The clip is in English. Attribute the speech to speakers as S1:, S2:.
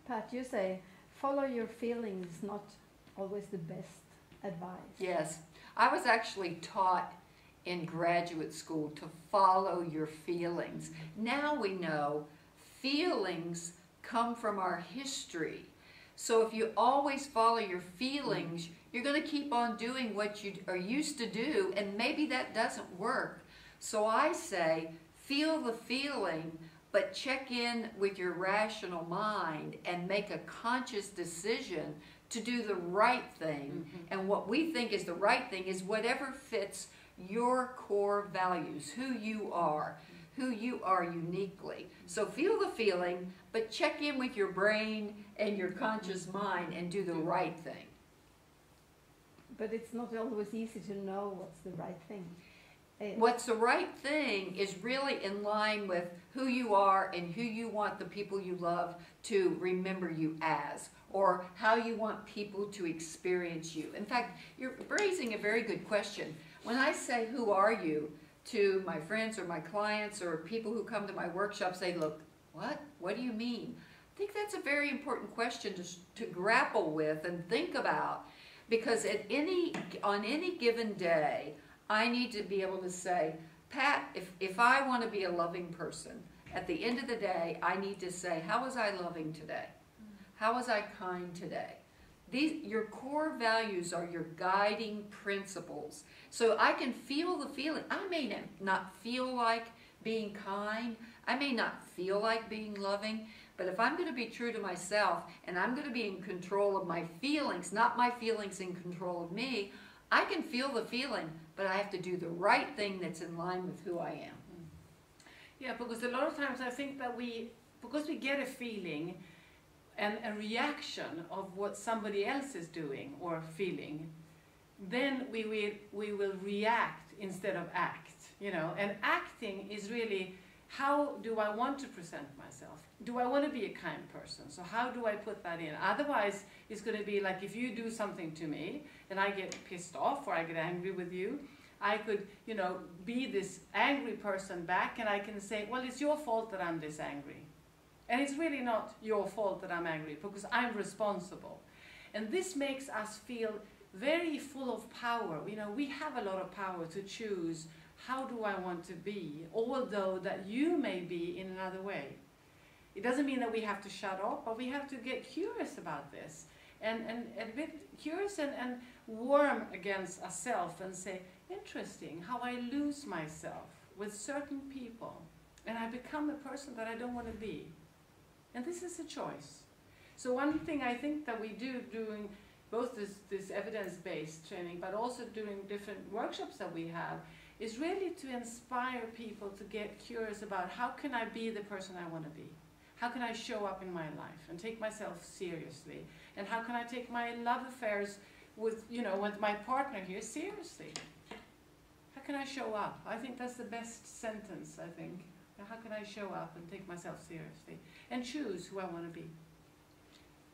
S1: Pat, you say follow your feelings, not always the best advice.
S2: Yes. I was actually taught in graduate school to follow your feelings. Now we know feelings come from our history. So if you always follow your feelings, you're going to keep on doing what you are used to do, and maybe that doesn't work. So I say, feel the feeling, but check in with your rational mind and make a conscious decision to do the right thing. And what we think is the right thing is whatever fits your core values, who you are uniquely. So feel the feeling, but check in with your brain and your conscious mind and do the right thing.
S1: But it's not always easy to know what's the right thing.
S2: What's the right thing is really in line with who you are and who you want the people you love to remember you as, or how you want people to experience you. In fact, you're raising a very good question. When I say, who are you, to my friends or my clients or people who come to my workshops, they look, what? What do you mean? I think that's a very important question to grapple with and think about, because on any given day, I need to be able to say, Pat, if I want to be a loving person, at the end of the day, I need to say, how was I loving today? How was I kind today? Your core values are your guiding principles. So I can feel the feeling. I may not feel like being kind. I may not feel like being loving. But if I'm going to be true to myself and I'm going to be in control of my feelings, not my feelings in control of me, I can feel the feeling, but I have to do the right thing that's in line with who I am.
S3: Yeah, because a lot of times I think that because we get a feeling and a reaction of what somebody else is doing or feeling, then we will react instead of act, you know. And acting is really, how do I want to present myself? Do I want to be a kind person? So how do I put that in? Otherwise, it's going to be like, if you do something to me and I get pissed off or I get angry with you, I could, you know, be this angry person back, and I can say, well, it's your fault that I'm this angry. And it's really not your fault that I'm angry, because I'm responsible. And this makes us feel very full of power. You know, we have a lot of power to choose, how do I want to be, although that you may be in another way. It doesn't mean that we have to shut up, but we have to get curious about this. And a bit curious and warm against ourselves and say, interesting, how I lose myself with certain people. And I become a person that I don't want to be. And this is a choice. So one thing I think that we do doing both this evidence-based training, but also doing different workshops that we have, is really to inspire people to get curious about, how can I be the person I want to be? How can I show up in my life and take myself seriously? And how can I take my love affairs with, you know, with my partner here seriously? How can I show up? I think that's the best sentence, I think. How can I show up and take myself seriously and choose who I want to be?